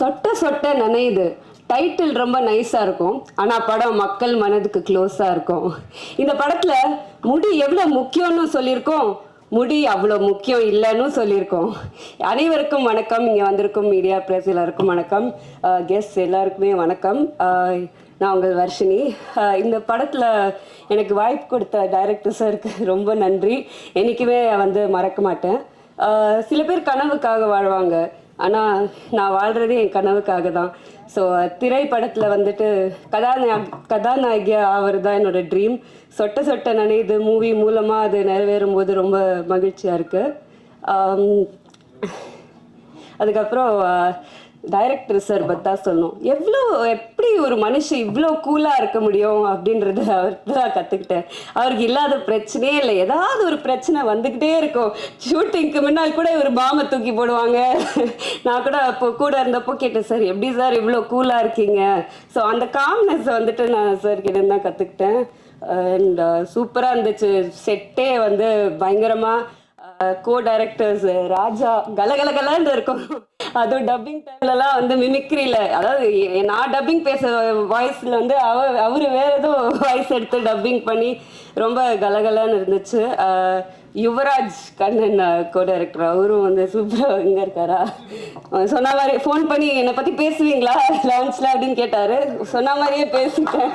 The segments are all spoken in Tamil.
சொட்ட சொட்ட நனையுது டைட்டில் ரொம்ப நைஸாக இருக்கும், ஆனால் படம் மக்கள் மனதுக்கு க்ளோஸாக இருக்கும். இந்த படத்தில் முடி எவ்வளோ முக்கியம்னு சொல்லியிருக்கோம், முடி அவ்வளோ முக்கியம் இல்லைன்னு சொல்லியிருக்கோம். அனைவருக்கும் வணக்கம், இங்கே வந்திருக்கும் மீடியா ப்ரெஸ் எல்லாருக்கும் வணக்கம், கெஸ்ட் எல்லாருக்குமே வணக்கம். நான் உங்கள் வர்ஷினி. இந்த படத்தில் எனக்கு வாய்ப்பு கொடுத்த டைரக்டர் சாருக்கு ரொம்ப நன்றி. என்றைக்குமே மறக்க மாட்டேன். சில பேர் கனவுக்காக வாழ்வாங்க, ஆனால் நான் வாழ்கிறதே என் கனவுக்காக தான். ஸோ திரைப்படத்தில் கதாநாயகியாக ஆகிறது தான் என்னோடய ட்ரீம். சொட்ட சொட்ட நனையுது மூவி மூலமாக அது நிறைவேறும் போது ரொம்ப மகிழ்ச்சியாக இருக்குது. அதுக்கப்புறம் டைரக்டர் சார் பத்தா சொல்லணும், எப்படி ஒரு மனுஷன் இவ்வளோ கூலாக இருக்க முடியும் அப்படின்றது அவர்கிட்ட தான் கற்றுக்கிட்டேன். அவருக்கு இல்லாத பிரச்சனையே இல்லை, ஏதாவது ஒரு பிரச்சனை வந்துக்கிட்டே இருக்கும். ஷூட்டிங்க்கு முன்னால் கூட ஒரு பாம்பை தூக்கி போடுவாங்க. நான் கூட அப்போ கூட இருந்தப்போ கேட்டேன், சார் எப்படி சார் இவ்வளோ கூலாக இருக்கீங்க? ஸோ அந்த காம்னஸ் நான் சார் கிட்ட தான் கற்றுக்கிட்டேன். அண்ட் சூப்பராக இருந்துச்சு. செட்டே பயங்கரமாக கோ டைரக்டர்ஸ் ராஜா கலகலகலான்னு இருக்கும். அதுவும் டப்பிங் டைம்லலாம் மிமிக்ரியில், அதாவது நான் டப்பிங் பேச வாய்ஸில் அவர் வேறு ஏதோ வாய்ஸ் எடுத்து டப்பிங் பண்ணி ரொம்ப கலகலான்னு இருந்துச்சு. யுவராஜ் கண்ணன் கோ டைரக்டர், அவரும் சூப்பராக இங்கே இருக்காரா. சொன்ன மாதிரி ஃபோன் பண்ணி என்னை பற்றி பேசுவீங்களா லான்ச்சில் அப்படின்னு கேட்டார். சொன்ன மாதிரியே பேசிட்டேன்.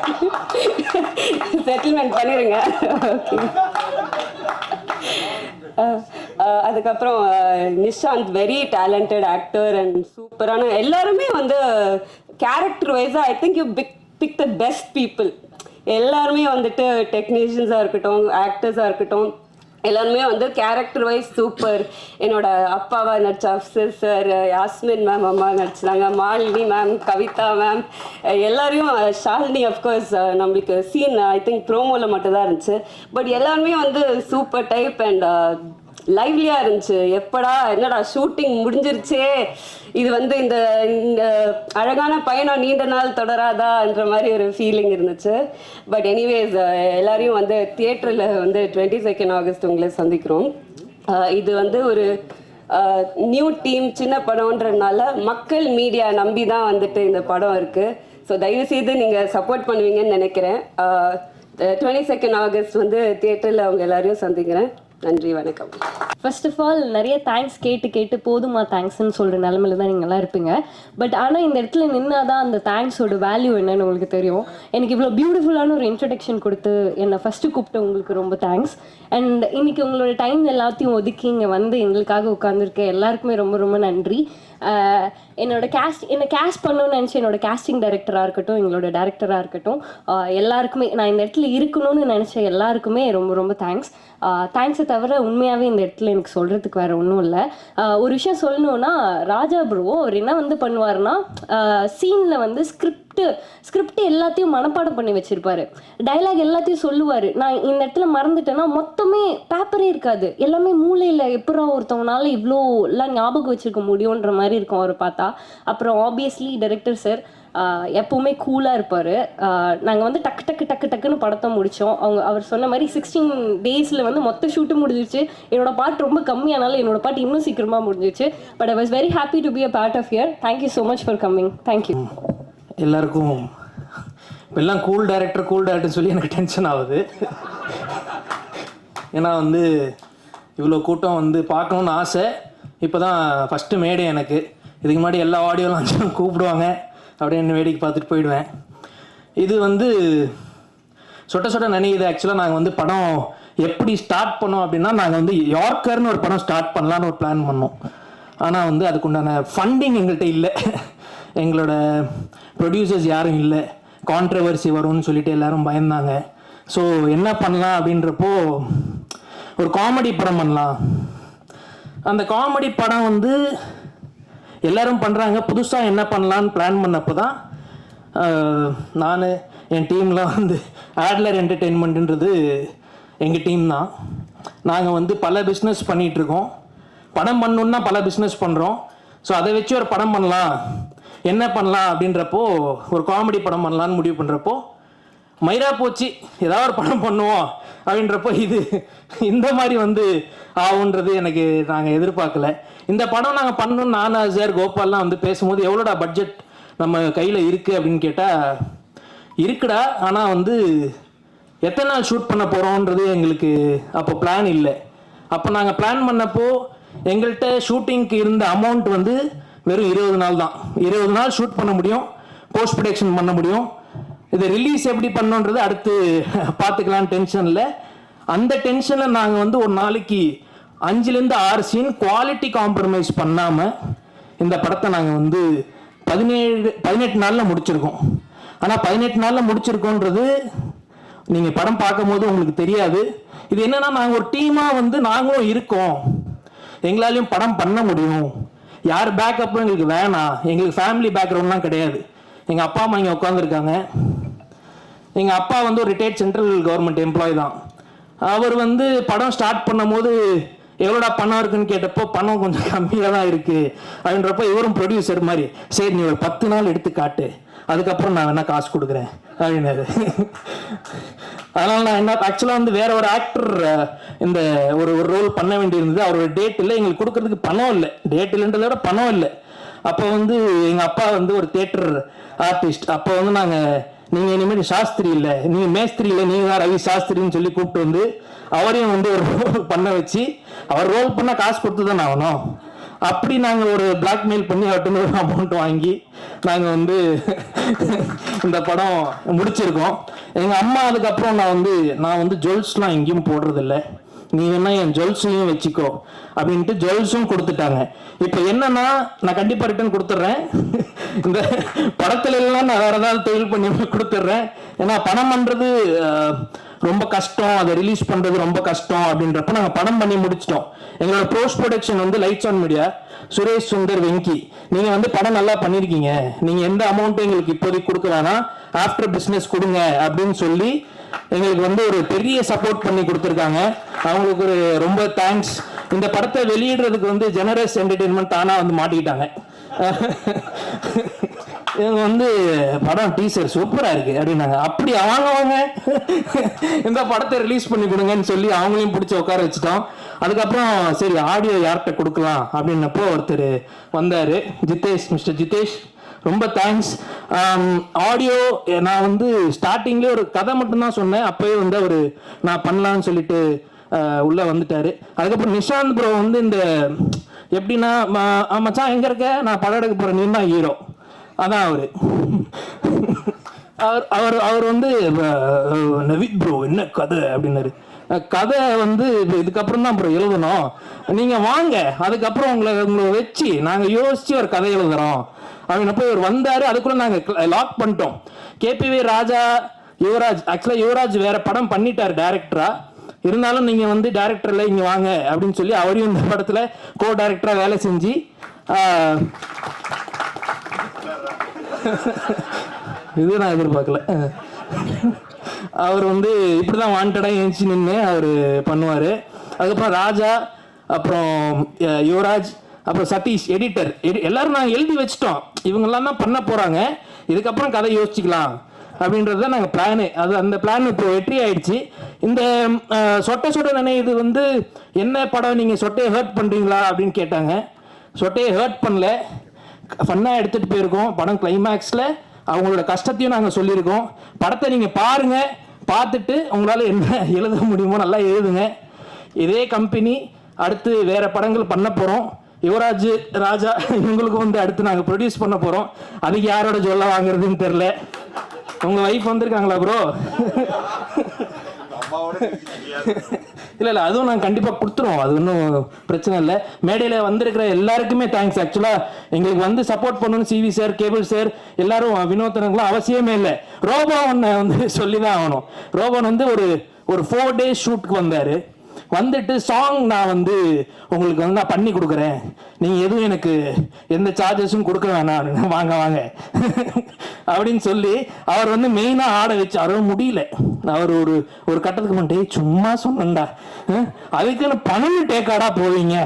செட்டில்மெண்ட் பண்ணிடுங்க. ஓகே. அதுக்கப்புறம் Nishanth, very talented actor and சூப்பரான, எல்லாருமே கேரக்டர் வைஸாக I think you pick the best people. எல்லாருமே டெக்னீஷியன்ஸாக இருக்கட்டும், ஆக்டர்ஸாக இருக்கட்டும், எல்லாருமே கேரக்டர் வைஸ் சூப்பர். என்னோட அப்பாவாக நடிச்ச அஃப்சர் சார், யாஸ்மின் மேம் அம்மா நடிச்சாங்க, மாலினி மேம், கவிதா மேம், எல்லாரையும், ஷாலினி அஃப்கோர்ஸ் நம்மளுக்கு சீன் ஐ திங்க் ப்ரோமோவில் மட்டும்தான் இருந்துச்சு. பட் எல்லாருமே சூப்பர் டைப் அண்ட் லைவ்லியாக இருந்துச்சு. என்னடா ஷூட்டிங் முடிஞ்சிருச்சே, இது இந்த இந்த அழகான பயணம் நீண்ட நாள் தொடராதான்ற மாதிரி ஒரு ஃபீலிங் இருந்துச்சு. பட் எனிவேஸ் எல்லாரையும் தியேட்டரில் 22 ஆகஸ்ட் உங்களை சந்திக்கிறோம். இது ஒரு நியூ டீம், சின்ன படம்ன்றதுனால மக்கள் மீடியா நம்பி தான் இந்த படம் இருக்குது. ஸோ தயவுசெய்து நீங்கள் சப்போர்ட் பண்ணுவீங்கன்னு நினைக்கிறேன். 22 ஆகஸ்ட் தியேட்டரில் அவங்க எல்லாரையும் சந்திக்கிறேன். நன்றி, வணக்கம். ஃபர்ஸ்ட் ஆஃப் ஆல் நிறைய தேங்க்ஸ் கேட்டு போதுமா தேங்க்ஸ்ன்னு சொல்கிற நிலமையில தான் நீங்கள்லாம் இருப்பீங்க. பட் ஆனால் இந்த இடத்துல நின்னாதான் அந்த தேங்க்ஸோட வேல்யூ என்னன்னு உங்களுக்கு தெரியும். எனக்கு இவ்வளோ பியூட்டிஃபுல்லான ஒரு இன்ட்ரடக்ஷன் கொடுத்து என்னை ஃபஸ்ட்டு கூப்பிட்டு உங்களுக்கு ரொம்ப தேங்க்ஸ். அண்ட் இன்னைக்கு உங்களோட டைம் எல்லாத்தையும் ஒதுக்கி இங்கே எங்களுக்காக உட்காந்துருக்க எல்லாருக்குமே ரொம்ப ரொம்ப நன்றி. என்னை கேஸ்ட் பண்ணணும்னு நினச்சி என்னோட கேஸ்டிங் டைரக்டராக இருக்கட்டும், எங்களோட டைரக்டராக இருக்கட்டும், எல்லாருக்குமே, நான் இந்த இடத்துல இருக்கணும்னு நினச்ச எல்லாருக்குமே ரொம்ப ரொம்ப தேங்க்ஸ். தேங்க்ஸை தவிர உண்மையாகவே இந்த இடத்துல எனக்கு சொல்கிறதுக்கு வேறு ஒன்றும் இல்லை. ஒரு விஷயம் சொல்லணுன்னா, ராஜா ப்ரோ அவர் என்ன பண்ணுவார்னா, சீனில் ஸ்கிரிப்ட் எல்லாத்தையும் மனப்பாடம் பண்ணி வச்சிருப்பாரு, டைலாக் எல்லாத்தையும் சொல்லுவார். நான் இந்த இடத்துல மறந்துட்டேன்னா மொத்தமே பேப்பரே இருக்காது, எல்லாமே மூளையில் எப்படா ஒருத்தவனால இவ்வளோ எல்லாம் ஞாபகம் வச்சுருக்க முடியுன்ற மாதிரி இருக்கும் அவரை பார்த்தா. அப்புறம் ஆப்வியஸ்லி டைரக்டர் சார் எப்போவுமே கூலாக இருப்பார். நாங்கள் டக்குன்னு படத்தை முடித்தோம். அவர் சொன்ன மாதிரி 16 டேஸில் மொத்த ஷூட்டும் முடிஞ்சிச்சு. என்னோட பாட்டு ரொம்ப கம்மியானாலும் என்னோட பாட்டு இன்னும் சீக்கிரமாக முடிஞ்சிச்சு. But I was very happy to be a part of here. Thank you so much for coming. Thank you. எல்லாருக்கும் இப்போல்லாம் கூல் டேரக்டர் சொல்லி எனக்கு டென்ஷன் ஆகுது. ஏன்னா இவ்வளோ கூட்டம் பார்க்கணுன்னு ஆசை. இப்போ தான் ஃபஸ்ட்டு மேடை எனக்கு. இதுக்கு முன்னாடி எல்லா ஆடியோலாம் கூப்பிடுவாங்க, அப்படியே என்ன வேடிக்கை பார்த்துட்டு போயிடுவேன். இது சொட்ட சொட்ட நனையுது. ஆக்சுவலாக நாங்கள் படம் எப்படி ஸ்டார்ட் பண்ணோம் அப்படின்னா, நாங்கள் யார்க்கர்னு ஒரு படம் ஸ்டார்ட் பண்ணலான்னு ஒரு பிளான் பண்ணோம். ஆனால் அதுக்குண்டான ஃபண்டிங் எங்கள்கிட்ட இல்லை. எங்களோட ப்ரொடியூசர்ஸ் யாரும் இல்லை, கான்ட்ரவர்சி வரும்னு சொல்லிட்டு எல்லோரும் பயந்தாங்க. ஸோ என்ன பண்ணலாம் அப்படின்றப்போ ஒரு காமெடி படம் பண்ணலாம். அந்த காமெடி படம் எல்லோரும் பண்ணுறாங்க, புதுசாக என்ன பண்ணலான்னு பிளான் பண்ணப்போ தான் நான் என் டீமில் ஆட்லர் என்டர்டெயின்மெண்ட்டுன்றது எங்கள் டீம் தான். நாங்கள் பல பிஸ்னஸ் பண்ணிகிட்ருக்கோம். படம் பண்ணணுன்னா பல பிஸ்னஸ் பண்ணுறோம். ஸோ அதை வச்சு ஒரு படம் பண்ணலாம், என்ன பண்ணலாம் அப்படின்றப்போ ஒரு காமெடி படம் பண்ணலான்னு முடிவு பண்ணுறப்போ மயிரா போச்சு, ஏதாவது ஒரு படம் பண்ணுவோம் அப்படின்றப்போ இது இந்த மாதிரி ஆகுன்றது நாங்கள் எதிர்பார்க்கல. இந்த படம் நாங்கள் பண்ணணும் நானா சார் கோபால்லாம் வந்து பேசும்போது எவ்வளோடா பட்ஜெட் நம்ம கையில் இருக்குது அப்படின்னு கேட்டால் இருக்குடா, ஆனால் வந்து எத்தனை நாள் ஷூட் பண்ண போகிறோன்றது எங்களுக்கு அப்போ பிளான் இல்லை. அப்போ நாங்கள் பிளான் பண்ணப்போ எங்கள்கிட்ட ஷூட்டிங்க்கு இருந்த அமௌண்ட் வந்து வெறும் 20 நாள் தான். 20 நாள் ஷூட் பண்ண முடியும், போஸ்ட் ப்ரொடக்ஷன் பண்ண முடியும். இதை ரிலீஸ் எப்படி பண்ணோன்றது அடுத்து பார்த்துக்கலாம் டென்ஷனில். அந்த டென்ஷனில் நாங்கள் வந்து ஒரு நாளைக்கு 5லேருந்து 6 சீன் குவாலிட்டி காம்ப்ரமைஸ் பண்ணாமல் இந்த படத்தை நாங்கள் வந்து 18 நாளில் முடிச்சிருக்கோம். ஆனால் 18 நாளில் முடிச்சிருக்கோன்றது நீங்கள் படம் பார்க்கும் போது உங்களுக்கு தெரியாது. இது என்னன்னா, நாங்கள் ஒரு டீமாக வந்து நாங்களும் இருக்கோம், எங்களாலையும் படம் பண்ண முடியும், யார் பேக்கப்பும் எங்களுக்கு வேணாம், எங்களுக்கு ஃபேமிலி பேக்ரவுண்ட்லாம் கிடையாது. எங்கள் அப்பா அம்மா இங்கே உட்காந்துருக்காங்க. எங்கள் அப்பா வந்து ஒரு ரிட்டையர்ட் சென்ட்ரல் கவர்மெண்ட் எம்ப்ளாயி தான். அவர் வந்து படம் ஸ்டார்ட் பண்ணும் போது எவ்வளோடா பணம் இருக்குன்னு கேட்டப்போ பணம் கொஞ்சம் கம்மியாக தான் இருக்குது அப்படின்றப்போ இவரும் ப்ரொடியூசர் மாதிரி, சரி நீ ஒரு 10 நாள் எடுத்து காட்டு, அதுக்கப்புறம் நான் வேணா காசு கொடுக்குறேன் அப்படின்னாரு. அதனால நான் என்ன ஆக்சுவலாக வந்து வேற ஒரு ஆக்டர் இந்த ஒரு ரோல் பண்ண வேண்டியிருந்தது. அவரோட டேட் இல்லை, எங்களுக்கு கொடுக்கறதுக்கு பணம் இல்லை, டேட் இல்லைன்றதை விட பணம் இல்லை. அப்போ வந்து எங்கள் அப்பா வந்து ஒரு தியேட்டர் ஆர்டிஸ்ட். அப்போ வந்து நாங்கள் நீங்கள் இனிமேல் சாஸ்திரி இல்லை, நீங்கள் மேஸ்திரி இல்லை, நீங்கள் தான் ரவி சாஸ்திரின்னு சொல்லி கூப்பிட்டு வந்து அவரையும் வந்து ஒரு ரோல் பண்ண வச்சு, அவர் ரோல் பண்ணால் காசு கொடுத்து தான் ஆகணும். அப்படி நாங்கள் ஒரு பிளாக்மெயில் பண்ணி அவர்கிட்ட ஒரு அமௌண்ட் வாங்கி நாங்கள் வந்து இந்த படம் முடிச்சிருக்கோம். எங்கள் அம்மா அதுக்கப்புறம் நான் வந்து ஜுவல்ஸ்லாம் எங்கேயும் போடுறதில்லை, நீ வேணா என் ஜுவல்ஸையும் வச்சுக்கோ அப்படின்ட்டு ஜுவல்ஸும் கொடுத்துட்டாங்க. இப்போ என்னன்னா, நான் கண்டிப்பாக ரிட்டர்ன் கொடுத்துட்றேன். இந்த படத்துல எல்லாம் நான் வேற ஏதாவது தொழில் பண்ணி கொடுத்துட்றேன். ஏன்னா பணம் பண்ணுறது ரொம்ப கஷ்டம், அதை ரிலீஸ் பண்ணுறது ரொம்ப கஷ்டம். அப்படின்றப்ப நாங்கள் படம் பண்ணி முடிச்சிட்டோம். எங்களோட போஸ்ட் ப்ரொடக்ஷன் வந்து lights on media, Suresh Sundar Venky, நீங்கள் வந்து படம் நல்லா பண்ணியிருக்கீங்க, நீங்கள் எந்த அமௌண்ட்டும் எங்களுக்கு இப்போதைக்கு கொடுக்க வேணாம், ஆஃப்டர் பிஸ்னஸ் கொடுங்க அப்படின்னு சொல்லி எங்களுக்கு வந்து ஒரு பெரிய சப்போர்ட் பண்ணி கொடுத்துருக்காங்க. அவங்களுக்கு ஒரு ரொம்ப தேங்க்ஸ். இந்த படத்தை வெளியிடுறதுக்கு வந்து ஜெனரஸ் என்டர்டெயின்மெண்ட் தானாக வந்து மாட்டிக்கிட்டாங்க. இவங்க வந்து படம் டீசர் சூப்பராக இருக்கு அப்படின்னாங்க. அப்படி அவங்க இந்த படத்தை ரிலீஸ் பண்ணி கொடுங்கன்னு சொல்லி அவங்களையும் பிடிச்சி உட்கார வச்சுட்டோம். அதுக்கப்புறம் சரி ஆடியோ யார்கிட்ட கொடுக்கலாம் அப்படின்னப்போ ஒருத்தர் வந்தார், ஜிதேஷ், மிஸ்டர் ஜிதேஷ், ரொம்ப தேங்க்ஸ். ஆடியோ நான் வந்து ஸ்டார்டிங்லேயே ஒரு கதை மட்டும்தான் சொன்னேன், அப்போயே வந்து அவர் நான் பண்ணலான்னு சொல்லிட்டு உள்ளே வந்துட்டார். அதுக்கப்புறம் நிஷாந்த் ப்ரோ வந்து இந்த எப்படின்னா, மச்சான் எங்கே இருக்க, நான் படம் எடுக்க போகிறேன், நீ தான் ஹீரோ, அதான் அவர் வந்து நவீத் ப்ரோ என்ன கதை அப்படின்னாரு. கதை வந்து இதுக்கப்புறம் தான் ப்ரோ எழுதணும், நீங்கள் வாங்க, அதுக்கப்புறம் உங்களை வச்சு நாங்கள் யோசித்து ஒரு கதை எழுதுகிறோம் அப்படின்னப்போ இவர் வந்தார். அதுக்குள்ளே நாங்கள் லாக் பண்ணிட்டோம். கேபிவி ராஜா, யுவராஜ், ஆக்சுவலாக யுவராஜ் வேற படம் பண்ணிட்டார் டைரக்டரா, இருந்தாலும் நீங்கள் வந்து டைரக்டரில் இங்கே வாங்க அப்படின்னு சொல்லி அவரையும் இந்த படத்தில் கோ டைரக்டராக வேலை செஞ்சு இது நான் எதிர்பார்க்கல. அவர் வந்து இப்படி தான் வாண்டடாக எழுச்சி நின்று அவர் பண்ணுவார். அதுக்கப்புறம் ராஜா, அப்புறம் யுவராஜ், அப்புறம் சதீஷ் எடிட்டர், எல்லாரும் நாங்கள் எழுதி வச்சிட்டோம், இவங்கெல்லாம் தான் பண்ண போகிறாங்க, இதுக்கப்புறம் கதை யோசிச்சுக்கலாம் அப்படின்றது தான் நாங்கள் பிளானு. அது அந்த பிளான் இப்போ வெற்றி ஆயிடுச்சு. இந்த சொட்டை சொட்டை நினைவு வந்து என்ன படம், நீங்கள் சொட்டையை ஹர்ட் பண்ணுறீங்களா அப்படின்னு கேட்டாங்க. சொட்டையை ஹர்ட் பண்ணல, ஃபன்னாக எடுத்துகிட்டு போயிருக்கோம். படம் கிளைமேக்ஸில் அவங்களோட கஷ்டத்தையும் நாங்கள் சொல்லியிருக்கோம். படத்தை நீங்கள் பாருங்கள், பார்த்துட்டு உங்களால் என்ன எழுத முடியுமோ நல்லா எழுதுங்க. இதே கம்பெனி அடுத்து வேறு படங்கள் பண்ண போகிறோம். யுவராஜ், ராஜா இவங்களுக்கு வந்து அடுத்து நாங்கள் ப்ரொடியூஸ் பண்ண போகிறோம். அதுக்கு யாரோட சொல்ல வாங்குறதுன்னு தெரில. உங்கள் ஒய்ஃப் வந்திருக்காங்களா ப்ரோ? இல்லை அதுவும் நாங்கள் கண்டிப்பாக கொடுத்துருவோம், அது ஒன்றும் பிரச்சனை இல்லை. மேடையில் வந்திருக்கிற எல்லாருக்குமே தேங்க்ஸ். ஆக்சுவலாக எங்களுக்கு வந்து சப்போர்ட் பண்ணணும்னு சிவி சார், கேபிள் சார், எல்லாரும் வினோதனங்களும் அவசியமே இல்லை. ரோபோனை வந்து சொல்லி தான் ஆகணும். ரோபோன் வந்து ஒரு 4 days ஷூட்டுக்கு வந்தார். வந்துட்டு சாங் நான் வந்து உங்களுக்கு வந்து நான் பண்ணி கொடுக்குறேன், நீங்கள் எதுவும் எனக்கு எந்த சார்ஜஸும் கொடுக்க வேணாம், வாங்க வாங்க அப்படின்னு சொல்லி அவர் வந்து மெயினாக ஆட வச்சு அவரும் முடியல. அவர் ஒரு கட்டத்துக்கு மட்டும் சும்மா சொன்னண்டா, அதுக்குன்னு 12 டேக்காடா போவீங்க.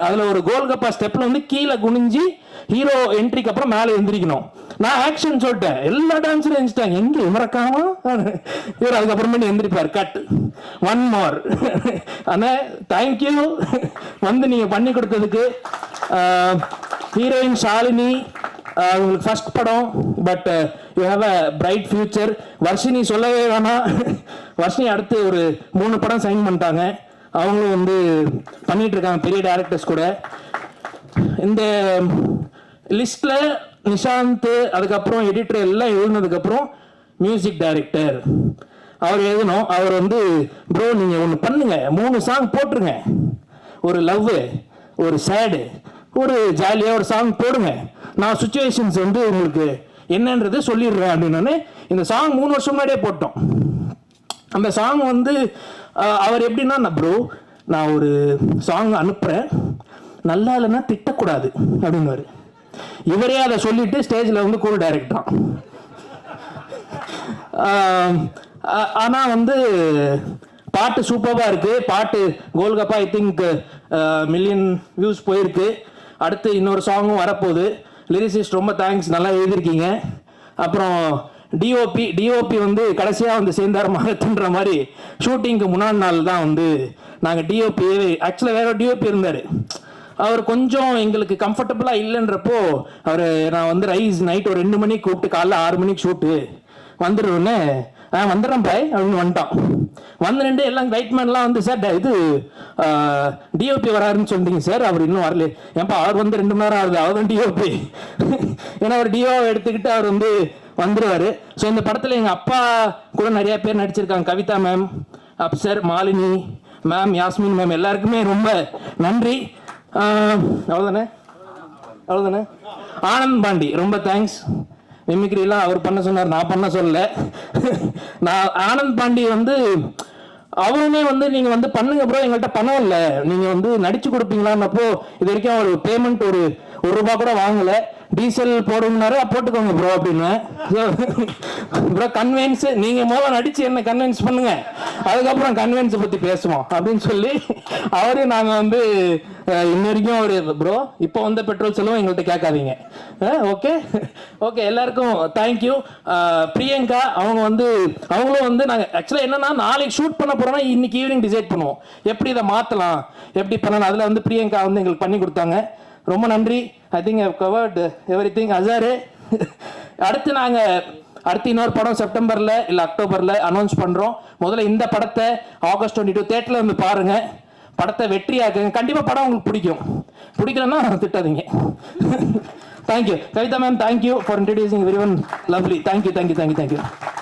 அதில் ஒரு கோல் கப்பா ஸ்டெப்பில் வந்து கீழே குனிஞ்சு ஹீரோ என்ட்ரிக்கு அப்புறம் மேலே எந்திரிக்கணும். நான் ஆக்ஷன் சொல்லிட்டேன், எல்லா டான்ஸரும் எழுந்துட்டாங்க, எங்கே இவரக்காம இவர் அதுக்கப்புறமேட்டு எந்திரிப்பார். Cut 1 more. ஆனால் தேங்க்யூ வந்து நீங்கள் பண்ணி கொடுத்ததுக்கு. ஹீரோயின் ஷாலினி, உங்களுக்கு ஃபர்ஸ்ட் படம், but you have a bright future. Varshini சொல்லவே வேணாம். வர்ஷினி அடுத்து ஒரு 3 படம் சைன் பண்ணிட்டாங்க. அவங்களும் வந்து பண்ணிட்டு இருக்காங்க பெரிய டேரக்டர்ஸ் கூட. இந்த லிஸ்ட்ல நிஷாந்த், அதுக்கப்புறம் எடிட்டர் எல்லாம் எழுதினதுக்கப்புறம் மியூசிக் டைரக்டர் அவர் எழுதணும். அவர் வந்து ப்ரோ நீங்கள் ஒன்று பண்ணுங்க, 3 சாங் போட்டுருங்க. ஒரு லவ், ஒரு சேடு, ஒரு ஜாலியாக ஒரு சாங் போடுங்க. நான் சுச்சுவேஷன்ஸ் வந்து உங்களுக்கு என்னன்றது சொல்லிடுறேன் அப்படின்னு. இந்த சாங் 3 வருஷம் முன்னாடியே போட்டோம். அந்த சாங் வந்து அவர் எப்படின்னா, ப்ரோ நான் ஒரு சாங் அனுப்புகிறேன், நல்லா இல்லைன்னா திட்டக்கூடாது அப்படின்னுவாரு. இவரே அதை சொல்லிட்டு ஸ்டேஜில் வந்து கூல் டைரக்டரான். ஆனால் வந்து பாட்டு சூப்பராக இருக்குது. பாட்டு golgappa I think million views போயிருக்கு. அடுத்து இன்னொரு சாங்கும் வரப்போகுது. லிரிசிஸ்ட் ரொம்ப தேங்க்ஸ், நல்லா எழுதியிருக்கீங்க. அப்புறம் டிஓபி வந்து கடைசியாக வந்து சேர்ந்தார் மகத்துன்ற மாதிரி ஷூட்டிங்க்கு முன்னாடி நாள் தான் வந்து நாங்கள் டிஓபி, ஆக்சுவலாக வேற டிஓபி இருந்தார். அவர் கொஞ்சம் எங்களுக்கு கம்ஃபர்டபுளாக இல்லைன்றப்போ நான் வந்து நைட் ஒரு 2 மணிக்கு கூப்பிட்டு காலைல 6 மணிக்கு ஷூட்டு வந்துடுவேன்னு வந்துடுறேன் பாய் அப்படின்னு வந்துட்டான். வந்து நின்று எல்லாம் லைட்மேன்லாம் வந்து சார் இது டிஓபி வராருன்னு சொல்லிட்டீங்க சார், அவர் இன்னும் வரல. ஏன்ப்பா அவர் வந்து 2 மணி நேரம் ஆகுது, அவர் தான் டிஓபி. ஏன்னா அவர் டிஓவை எடுத்துக்கிட்டு அவர் வந்து வந்துடுவார். ஸோ இந்த படத்தில் எங்கள் அப்பா கூட நிறைய பேர் நடிச்சிருக்காங்க. Kavitha ma'am, Afsar, Malini ma'am, Yasmin ma'am, எல்லாருக்குமே ரொம்ப நன்றி. அவ்வளோதானே. ஆனந்த் பாண்டி ரொம்ப தேங்க்ஸ். மிமிக்ரிலாம் அவர் பண்ண சொன்னார், நான் பண்ண சொல்லலை. நான் ஆனந்த் பாண்டி வந்து அவருமே வந்து நீங்கள் வந்து பண்ணுங்க ப்ரோ, எங்கள்கிட்ட பணம் இல்லை, நீங்கள் வந்து நடிச்சு கொடுப்பீங்களான்னப்போ இது வரைக்கும் அவர் பேமெண்ட் ஒரு ரூபா கூட வாங்கலை. டீசல் போடுங்கனாரு, போட்டுக்கோங்க ப்ரோ அப்படின்னு. ப்ரோ கன்வின்ஸ், நீங்கள் முதல்ல நடிச்சு என்ன கன்வின்ஸ் பண்ணுங்க, அதுக்கப்புறம் கன்வின்ஸை பற்றி பேசுவோம் அப்படின்னு சொல்லி அவரையும் நாங்கள் வந்து இன்ன வரைக்கும் ஒரு ப்ரோ இப்போ வந்த பெட்ரோல் செலவும் எங்கள்கிட்ட கேட்காதீங்க. ஓகே எல்லாருக்கும் தேங்க்யூ. பிரியங்கா அவங்களும் வந்து நாங்கள் ஆக்சுவலாக என்னன்னா நாளைக்கு ஷூட் பண்ண போகிறோன்னா இன்னைக்கு ஈவினிங் டிசைட் பண்ணுவோம் எப்படி இதை மாற்றலாம், எப்படி பண்ணலாம். அதில் வந்து பிரியங்கா வந்து எங்களுக்கு பண்ணி கொடுத்தாங்க. ரொம்ப நன்றி. I think I've covered everything. அசாரு அடுத்து இன்னொரு படம் செப்டம்பரில் இல்லை அக்டோபரில் அனௌன்ஸ் பண்ணுறோம். முதல்ல இந்த படத்தை ஆகஸ்ட் 22 தேட்டரில் வந்து பாருங்கள். படத்தை வெற்றியாக்குங்க. கண்டிப்பாக படம் உங்களுக்கு பிடிக்கலன்னா திட்டாதீங்க. Thank you Kavitha ma'am, thank you for introducing everyone. Lovely. Thank you.